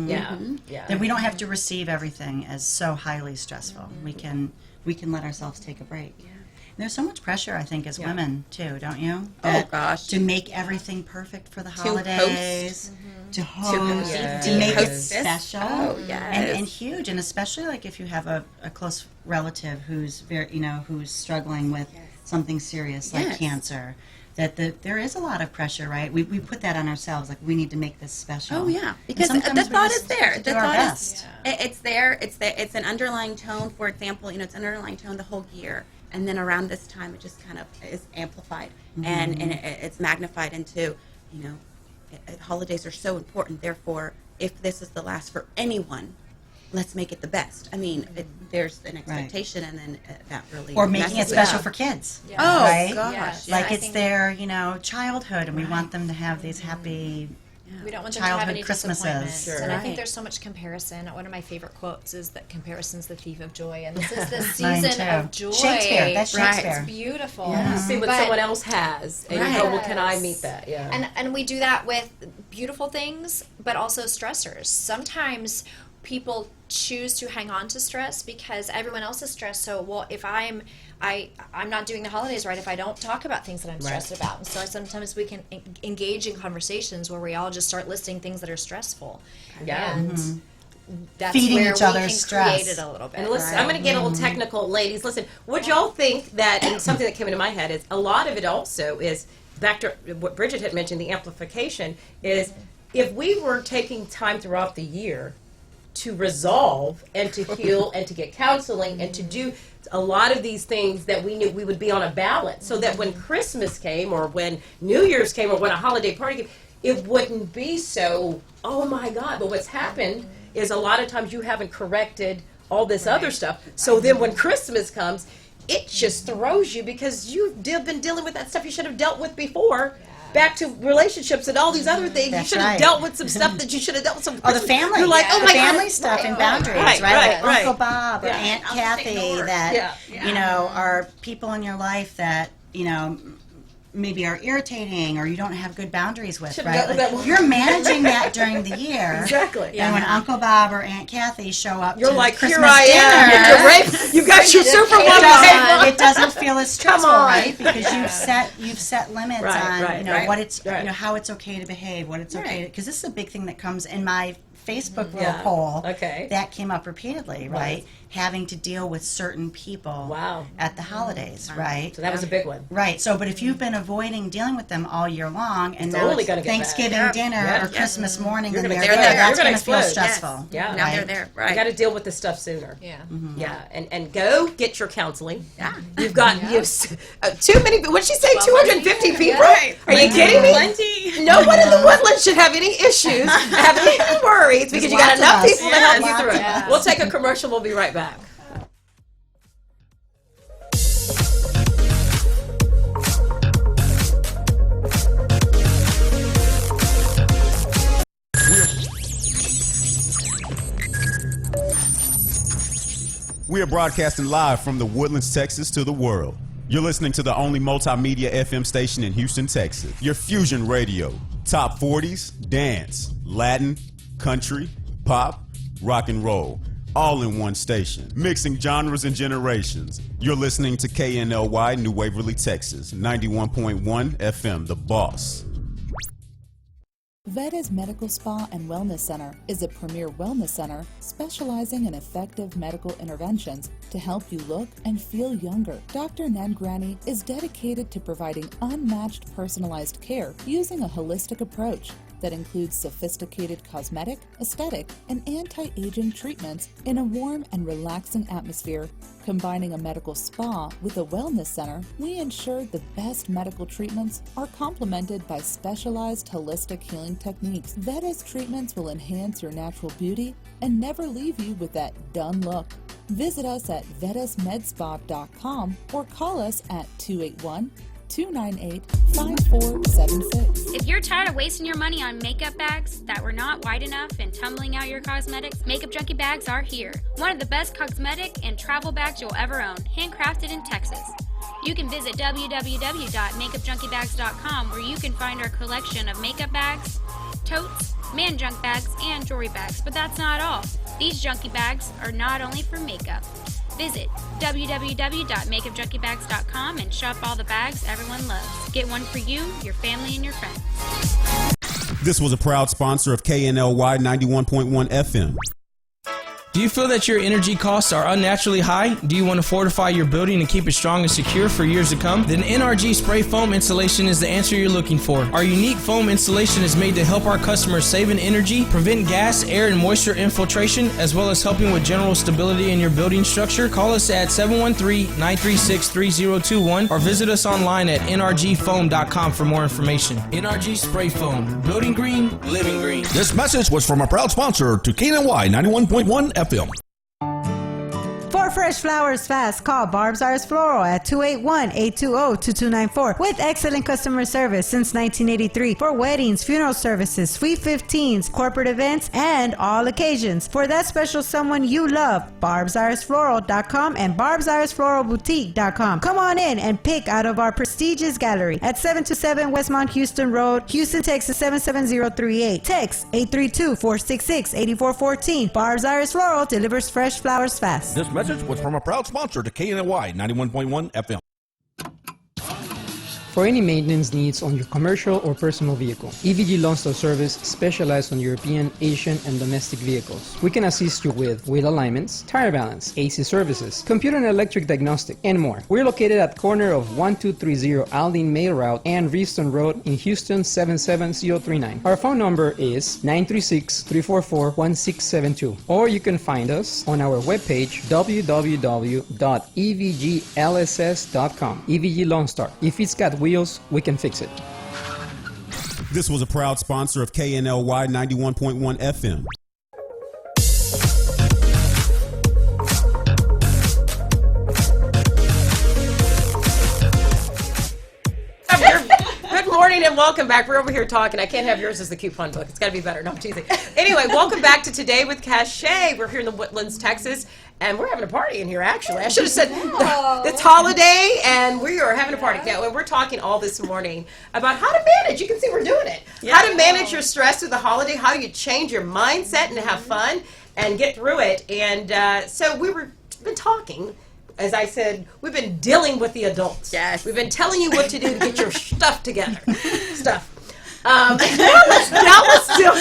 Yeah. Yeah. that we don't have to receive everything as so highly stressful. Mm-hmm. We can let ourselves take a break. And there's so much pressure, I think, as women too, don't you? Oh, gosh. To make everything perfect for the host. holidays, to host, Yes. to make it Hostess. special, Oh, yes. and huge, and especially like if you have a close relative who's who's struggling with something serious like Yes. cancer. That there is a lot of pressure, right? We put that on ourselves, like we need to make this special. Oh yeah, And because sometimes the we thought just is there. do The our thought best. is it's there. It's an underlying tone. For example, it's an underlying tone the whole year, and then around this time, it just kind of is amplified and it's magnified into holidays are so important. Therefore, if this is the last for anyone, let's make it the best. I mean, there's an expectation, and then that really Or making it messes special up. for kids. Yeah. Oh right? gosh, Yes. Like I it's think- their childhood, and we want them to have these happy We don't want them to have childhood any Christmases. disappointments. Sure. And I Right. think there's so much comparison. One of my favorite quotes is that comparison's the thief of joy. And this is the Mine season too. of joy. Shakespeare. That's Right. Shakespeare. It's beautiful. You see what But- someone else has, and you go, well, can I meet that? Yeah. And we do that with beautiful things, but also stressors. Sometimes people choose to hang on to stress because everyone else is stressed. So, well, if I'm not doing the holidays right if I don't talk about things that I'm stressed about. And so sometimes we can engage in conversations where we all just start listing things that are stressful. Yeah. And that's Feeding where each we other's can stress. create it a little bit. And listen, I'm going to get a little technical, ladies. Listen, would y'all think that, and something that came into my head is a lot of it also is, back to what Bridget had mentioned, the amplification, is if we were taking time throughout the year to resolve and to heal and to get counseling and to do a lot of these things that we knew we would be on a balance, so that when Christmas came or when New Year's came or when a holiday party came, it wouldn't be so, oh my God. But what's happened is a lot of times you haven't corrected all this other stuff. So then when Christmas comes, it just throws you because you've been dealing with that stuff you should have dealt with before. Back to relationships and all these other things. That's you should have right. dealt with some stuff that you should have dealt with some. Oh, the family. You're like, oh the my family God. stuff and boundaries, Right, right? right, Like Uncle right. Bob or Yeah. Aunt I'll just Kathy ignore. that, Yeah. you know, are people in your life that, you know, maybe are irritating or you don't have good boundaries with, Should've right? gotten Like, that one. you're managing that during the year. Exactly. And when Uncle Bob or Aunt Kathy show up You're to like, Christmas here I am. dinner, You're right. You got your Superwoman. it doesn't feel as stressful, on. right? Because you've set limits Right, on right, you know right, what it's right. you know how it's okay to behave, what it's okay because this is a big thing that comes in my Facebook little Yeah. poll Okay. that came up repeatedly, right? Right. Having to deal with certain people Wow. at the holidays, right? So that was a big one. Right. So, but if you've been avoiding dealing with them all year long, and It's now only it's gonna get Thanksgiving bad. dinner Yeah. or Christmas morning, You're and gonna they're get there, there. that's You're going gonna to feel explode. stressful. Yeah. Now right? they're there. You Right. got to deal with this stuff sooner. Yeah. Yeah, and go get your counseling. Yeah. You've got too many. What'd she say? 250 people? Right. Are you kidding me? Plenty. No one in the Woodlands should have any issues, have any worries, because you got lots of enough us. people to help you Lots through of it. us. We'll take a commercial. We'll be right back. We are broadcasting live from the Woodlands, Texas to the world. You're listening to the only multimedia FM station in Houston, Texas. Your fusion radio. Top 40s, dance, Latin, country, pop, rock and roll. All in one station. Mixing genres and generations. You're listening to KNLY, New Waverly, Texas. 91.1 FM, The Boss. Veda's Medical Spa and Wellness Center is a premier wellness center specializing in effective medical interventions to help you look and feel younger. Dr. Nangrani is dedicated to providing unmatched personalized care using a holistic approach that includes sophisticated cosmetic, aesthetic, and anti-aging treatments in a warm and relaxing atmosphere. Combining a medical spa with a wellness center, we ensure the best medical treatments are complemented by specialized holistic healing techniques. Veda's treatments will enhance your natural beauty and never leave you with that done look. Visit us at vedasmedspa.com or call us at 281-298-5476. If you're tired of wasting your money on makeup bags that were not wide enough and tumbling out your cosmetics, Makeup Junkie bags are here. One of the best cosmetic and travel bags you'll ever own, handcrafted in Texas. You can visit www.makeupjunkiebags.com where you can find our collection of makeup bags, totes, man junk bags, and jewelry bags. But that's not all. These junkie bags are not only for makeup. Visit www.makeupjunkiebags.com and shop all the bags everyone loves. Get one for you, your family, and your friends. This was a proud sponsor of KNLY 91.1 FM. Do you feel that your energy costs are unnaturally high? Do you want to fortify your building and keep it strong and secure for years to come? Then NRG Spray Foam Insulation is the answer you're looking for. Our unique foam insulation is made to help our customers save in energy, prevent gas, air, and moisture infiltration, as well as helping with general stability in your building structure. Call us at 713-936-3021 or visit us online at nrgfoam.com for more information. NRG Spray Foam. Building green, living green. This message was from a proud sponsor to KNLY 91.1 FM. For For fresh flowers fast, call Barb's Iris Floral at 281-820-2294 with excellent customer service since 1983 for weddings, funeral services, sweet 15s, corporate events, and all occasions. For that special someone you love, barbsirisfloral.com and barbsirisfloralboutique.com. Come on in and pick out of our prestigious gallery at 727 Westmont Houston Road, Houston, Texas 77038. Text 832-466-8414. Barb's Iris Floral delivers fresh flowers fast. This message was from a proud sponsor to KNLY 91.1 FM. For any maintenance needs on your commercial or personal vehicle, EVG Lone Star Service specializes on European, Asian, and domestic vehicles. We can assist you with wheel alignments, tire balance, AC services, computer and electric diagnostic, and more. We're located at corner of 1230 Aldine Mail Route and Reeston Road in Houston 77039. Our phone number is 936-344-1672, or you can find us on our webpage www.evglss.com. EVG Lone Star. If it's got wheels, we can fix it. This was a proud sponsor of KNLY 91.1 FM. Good morning and welcome back. We're over here talking. I can't have yours as the coupon book. It's got to be better. No, I'm teasing. Anyway, welcome back to Today with Cachet. We're here in the Woodlands, Texas, and we're having a party in here, actually. I should have said it's holiday, and we are having a party. Now, we're talking all this morning about how to manage. You can see we're doing it. How to manage your stress through the holiday, how you change your mindset and have fun and get through it. And so been talking. As I said, we've been dealing with the adults. Yes. We've been telling you what to do to get your stuff together. Now let's deal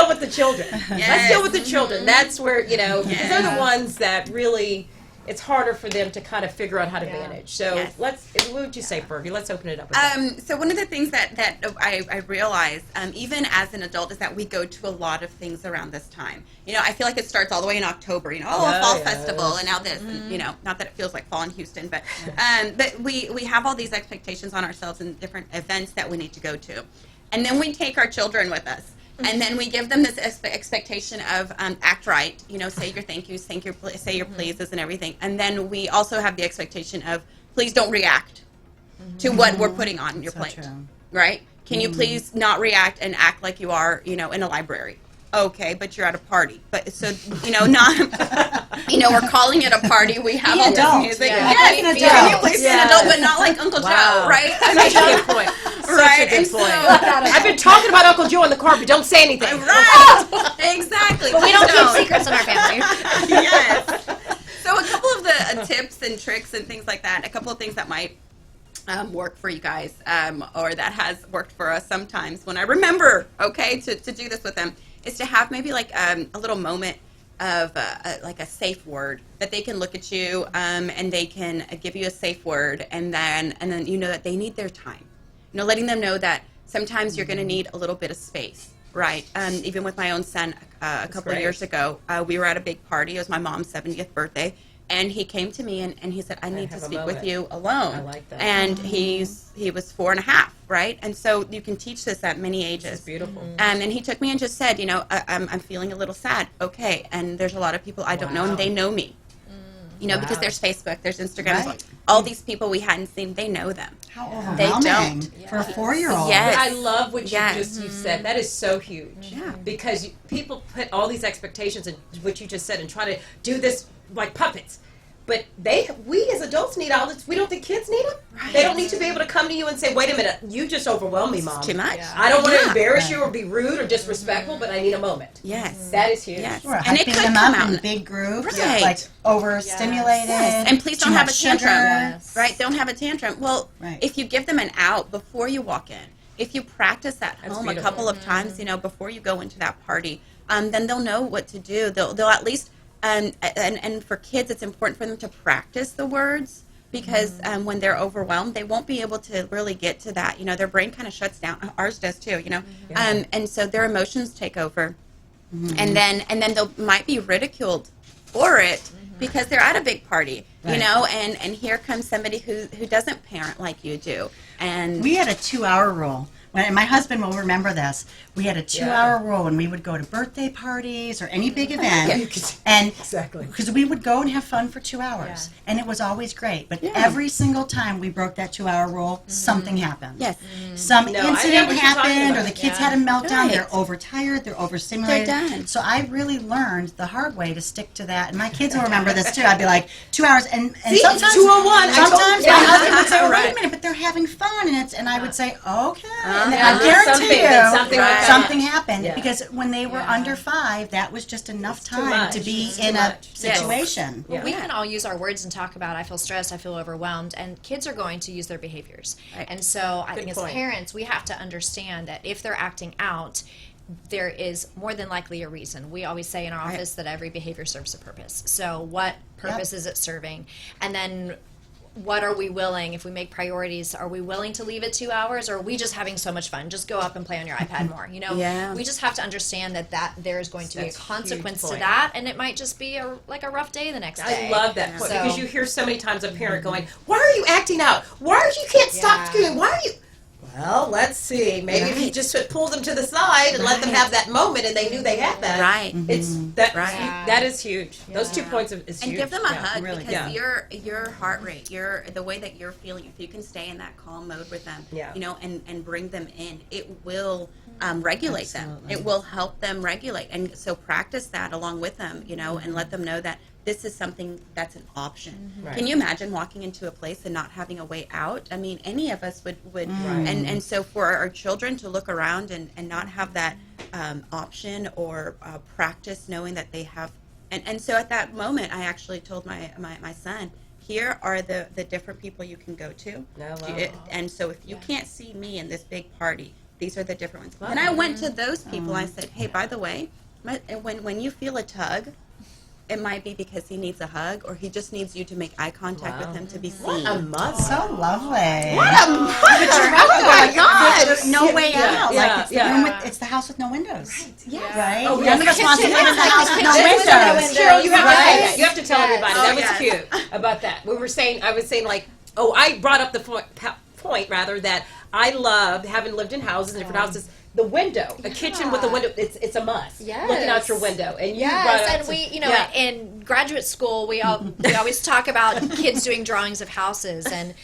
with the children. Yes. Let's deal with the children. That's where, because they're the ones that really, it's harder for them to kind of figure out how to manage. So what would you say, Fergie? Let's open it up. So one of the things that I realize, even as an adult, is that we go to a lot of things around this time. I feel like it starts all the way in October, a fall festival, and now this, and, not that it feels like fall in Houston, but we have all these expectations on ourselves and different events that we need to go to. And then we take our children with us. And then we give them this expectation of act right, say your thank yous, say your pleases and everything. And then we also have the expectation of please don't react to what we're putting on your plate, right? Can you please not react and act like you are, in a library? Okay, but you're at a party. But so, not, we're calling it a party. We have all this music. Yeah. Yes, can you please be an adult, but not like Uncle Joe, right? Such a good point. Right. Such a good point. I've been talking about Uncle Joe in the car, but don't say anything. Right. Exactly. But we don't keep secrets in our family. Yes. So a couple of the tips and tricks and things like that, a couple of things that might work for you guys, or that has worked for us sometimes when I remember, to do this with them, is to have maybe like a little moment of like a safe word that they can look at you and they can give you a safe word, and then that they need their time. Letting them know that sometimes you're going to need a little bit of space, right? Even with my own son, a couple of years ago, we were at a big party. It was my mom's 70th birthday, and he came to me and he said, "I need to speak with you alone." I like that. And he was 4.5, right? And so you can teach this at many ages. It's beautiful. And he took me and just said, I'm feeling a little sad. Okay, and there's a lot of people I don't know, and they know me. Because there's Facebook, there's Instagram, Right. all these people we hadn't seen, they know them. How They overwhelming don't. for a 4-year-old. Yes. I love what you Yes. you said. That is so huge. Yeah. Because people put all these expectations in what you just said and try to do this like puppets. But we as adults need all this. We don't think kids need it. Right. They don't need to be able to come to you and say, "Wait a minute, you just overwhelmed me, Mom. Too much. I don't want to Yeah. embarrass you or be rude or disrespectful, but I need a moment." Yes. That is huge. Yes. Sure, And it hyping could them come up out. in big groups, Right. like overstimulated. Yes. And please too don't have a much tantrum. sugar. Right? Don't have a tantrum. Well, Right. if you give them an out before you walk in, if you practice at That's home beautiful. a couple of times, before you go into that party, then they'll know what to do. They'll at least, and for kids, it's important for them to practice the words, because when they're overwhelmed, they won't be able to really get to that. Their brain kind of shuts down. Ours does too. And so their emotions take over, and then they might be ridiculed for it because they're at a big party, Right. and here comes somebody who doesn't parent like you do, and We had a 2-hour rule and my husband will remember this. We had a 2-hour rule, and we would go to birthday parties or any big event, and because we would go and have fun for 2 hours, and it was always great. But every single time we broke that 2-hour rule, something happened. Yes. Some I know incident what you're talking happened, or about. the kids had a meltdown. Right. They're overtired. They're overstimulated. They're done. So I really learned the hard way to stick to that, and my kids will remember this too. I'd be like 2 hours, and See, sometimes 201. Sometimes my husband would say, "Well, wait Right. a minute, but they're having fun," and I would say, "Okay." And then Yeah. I guarantee Something- you, something like that. something happened Yeah. because when they were under 5, that was just enough time much. to be It's in too a much. situation. Yeah. We can all use our words and talk about I feel stressed, I feel overwhelmed, and kids are going to use their behaviors. Right. And so I think point. as parents, we have to understand that if they're acting out, there is more than likely a reason. We always say in our office that every behavior serves a purpose. So what purpose is it serving? And then what are we willing, if we make priorities, are we willing to leave it 2 hours, or are we just having so much fun? Just go up and play on your iPad more. You know, Yeah. we just have to understand that there's going to be a That's a huge consequence to point. that, and it might just be like a rough day the next day. I love that point So- because you hear so many times a parent going, "Why are you acting out? Why are you can't stop Yeah. screaming? Why are you?" Well, let's see. Maybe if you just pull them to the side and let them have that moment, and they knew they had that. Right. It's that. Right. That is huge. Those 2 points is And huge. give them a Yeah. hug really. because Yeah. your heart rate, the way that you're feeling, if you can stay in that calm mode with them, Yeah. and bring them in, it will regulate them. It will help them regulate, and so practice that along with them, and let them know that this is something that's an option. Right. Can you imagine walking into a place and not having a way out? I mean, any of us would and so for our children to look around and not have that option or practice knowing that they have, and so at that moment, I actually told my son, here are the different people you can go to. And so if you can't see me in this big party, these are the different ones. And I went to those people. I said, hey, by the way, when you feel a tug, it might be because he needs a hug, or he just needs you to make eye contact with him to be seen. What a mother. So lovely. What a mother! Oh my God! There's no way out. Yeah, Like it's the room with, it's the house with no windows. Right? Oh, None of us wants to live in the house with no kitchen with no windows. Cheryl, you have to say Right? that. You have to tell everybody. Oh, That was yes. cute about that. I was saying like, I brought up the point rather that I love, having lived in houses, in different houses, the window, a kitchen with a window, it's a must. Yes. Looking out your window. And you brought Yes, up and some- we, yeah. in graduate school, we always talk about kids doing drawings of houses, and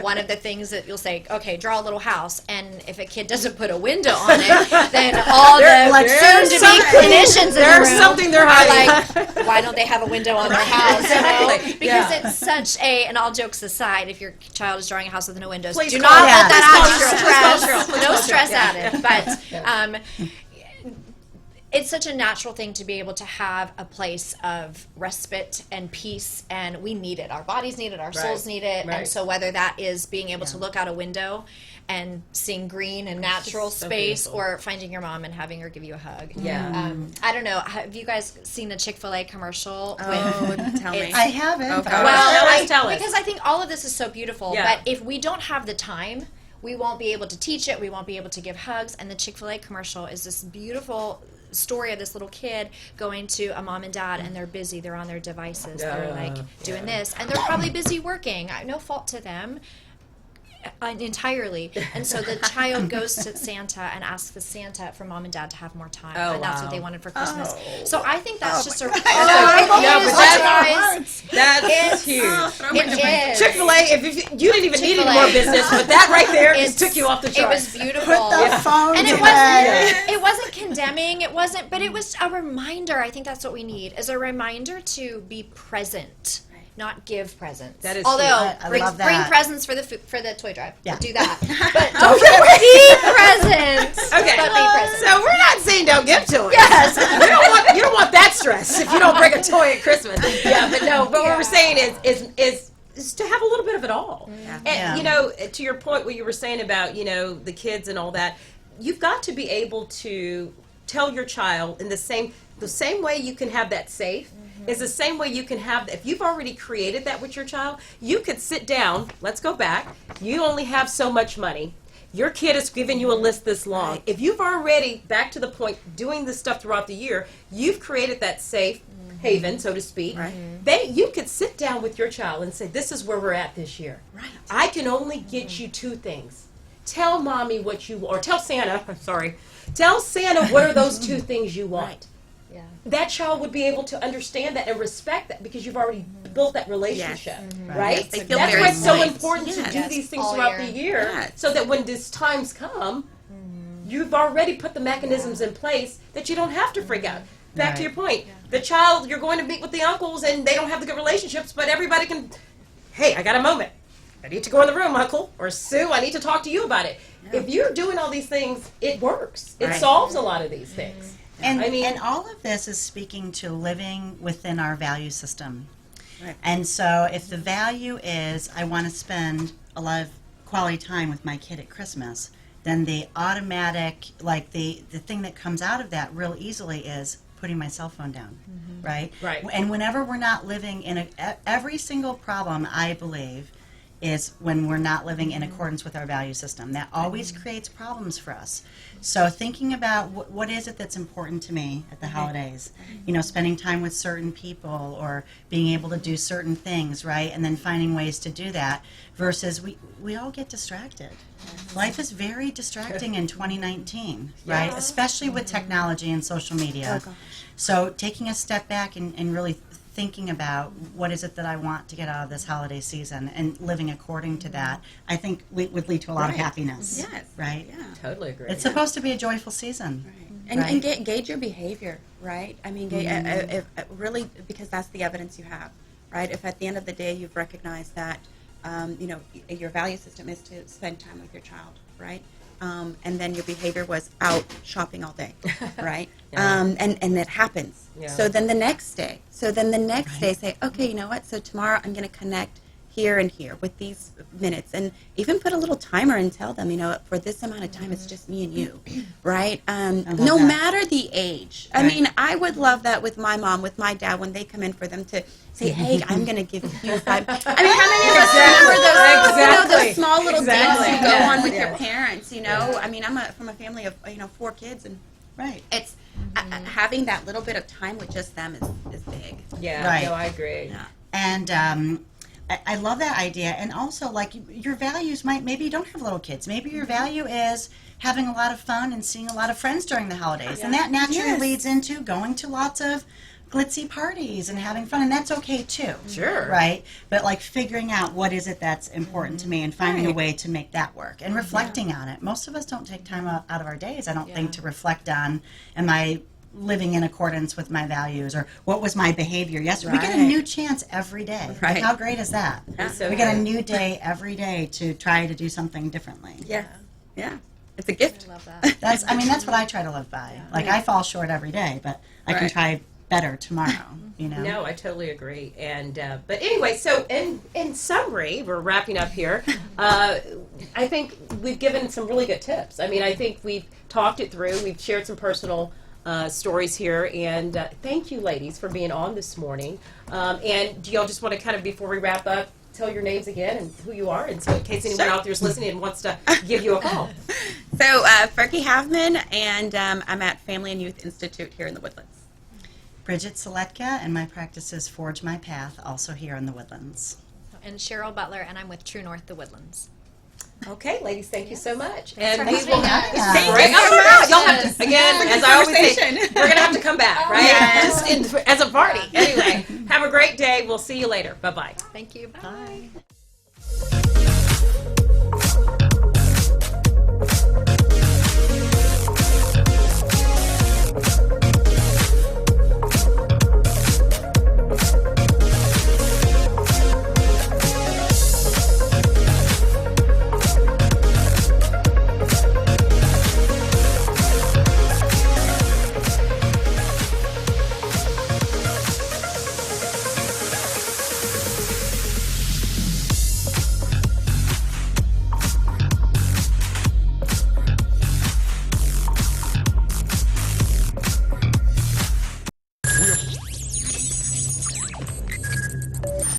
one of the things that you'll say, okay, draw a little house, and if a kid doesn't put a window on it, then all the soon-to-be clinicians in the room There's something they're are hiding. like, why don't they have a window on their house? Exactly. Because Yeah. it's such and all jokes aside, if your child is drawing a house with no windows, Please do call not Cheryl. let that Please add call stress. Cheryl. Please No call stress Cheryl. added, but. It's such a natural thing to be able to have a place of respite and peace, and we need it. Our bodies need it, our souls need it, Right. and so whether that is being able to look out a window and seeing green and natural so space, beautiful. or finding your mom and having her give you a hug. Yeah. I don't know. Have you guys seen the Chick-fil-A commercial? Oh, tell me. I haven't. Okay. Well, Tell us. because I think all of this is so beautiful, Yeah. but if we don't have the time, we won't be able to teach it. We won't be able to give hugs. And the Chick-fil-A commercial is this beautiful story of this little kid going to a mom and dad, and they're busy. They're on their devices. They're like doing this, and they're probably busy working. No fault to them. Entirely. And so the child goes to Santa and asks the Santa for mom and dad to have more time, and that's what they wanted for Christmas. So I think that's just a No, but that's huge. it is. Chick-fil-A, if you didn't even need any Chick-fil-A. more business, but that right there just took you off the It charts. was beautiful. The phone And away. it wasn't condemning. It wasn't, but it was a reminder. I think that's what we need, is a reminder to be present, not give presents. That is Although huge. I bring love that. presents for the toy drive. Yeah. Do that. But don't be presents. Okay. But be present. So we're not saying don't give to it. Yes. You don't want that stress if you don't bring a toy at Christmas. Yeah, but no. But what we're saying is to have a little bit of it all. And to your point, what you were saying about the kids and all that, you've got to be able to tell your child in the same way you can have that safe. Is the same way you can have, if you've already created that with your child, you could sit down, let's go back, you only have so much money, your kid has given you a list this long. Right. If you've already, back to the point, doing this stuff throughout the year, you've created that safe haven, so to speak, you could sit down with your child and say, this is where we're at this year. Right. I can only get you 2 things. tell mommy what you, or tell Santa, I'm sorry, tell Santa what are those two things you want. Yeah. That child would be able to understand that and respect that because you've already built that relationship, right? Yes, they feel That's very why it's so moist. important to do Yes. these things All throughout year. the year, Yes. so that when these times come, you've already put the mechanisms in place that you don't have to freak out. Back to Right. your point, the child, you're going to meet with the uncles and they don't have the good relationships, but everybody can, hey, I got a moment. I need to go in the room, Uncle, or Sue, I need to talk to you about it. If you're doing all these things, it works. It Right. solves a lot of these things. And, I mean- and all of this is speaking to living within our value system. Right. And so if the value is I want to spend a lot of quality time with my kid at Christmas, then the automatic, like the thing that comes out of that real easily is putting my cell phone down, right? Right. And whenever we're not living in every single problem, I believe, is when we're not living in accordance with our value system. That always creates problems for us. So thinking about what is it that's important to me at the holidays, you know, spending time with certain people or being able to do certain things, right? And then finding ways to do that versus we all get distracted. Life is very distracting in 2019, right? Especially with technology and social media. So taking a step back and really thinking about what is it that I want to get out of this holiday season and living according to that, I think would lead to a lot of happiness. Yes. Right? Yeah. Totally agree. It's supposed to be a joyful season. And, Right. and gauge your behavior, right? I mean, really, because that's the evidence you have, right? If at the end of the day you've recognized that, you know, your value system is to spend time with your child, right? And then your behavior was out shopping all day, right? And that happens. Yeah. So then the next day, say, okay, you know what? So tomorrow I'm going to connect here and here with these minutes, and even put a little timer and tell them, you know, for this amount of time, it's just me and you, right? No that. matter the age. I mean, I would love that with my mom, with my dad, when they come in for them to say, hey, I'm going to give you 5. I mean, how many of us remember those, you know, those small little dates you go on with your parents, you know? I mean, I'm from a family of, you know, 4 kids, and Right. it's having that little bit of time with just them is big. Yeah, Right. no, I agree. Yeah. And I love that idea. And also, like, your values maybe you don't have little kids. Maybe your value is having a lot of fun and seeing a lot of friends during the holidays. And that naturally leads into going to lots of glitzy parties and having fun. And that's okay, too. Sure. Right? But, like, figuring out what is it that's important to me and finding a way to make that work. And reflecting on it. Most of us don't take time out of our days, I don't think, to reflect on, am I living in accordance with my values, or what was my behavior yesterday? We get a Right. new chance every day. Like, Right. how great is that? So We get a good. new day every day to try to do something differently. Yeah. Yeah. It's a gift. Love that. That's what I try to live by. Like, I fall short every day, but I can Right. try better tomorrow, you know? No, I totally agree. And but anyway, so in summary, we're wrapping up here. I think we've given some really good tips. I mean, I think we've talked it through. We've shared some personal stories here, and thank you, ladies, for being on this morning. And do y'all just want to kind of, before we wrap up, tell your names again and who you are, and so in case anyone out there is listening and wants to give you a call. So, Fergie Havman, and I'm at Family and Youth Institute here in the Woodlands. Bridget Seletka, and my practice is Forge My Path, also here in the Woodlands. And Cheryl Butler, and I'm with True North, the Woodlands. Okay, ladies, thank you so much. Thanks And for we having will us. have Thank great. you so Oh, much. y'all have to, again, as I always say, we're going to have to come back, right? Yes. Just as a party. Anyway, have a great day. We'll see you later. Bye-bye. Thank you. Bye.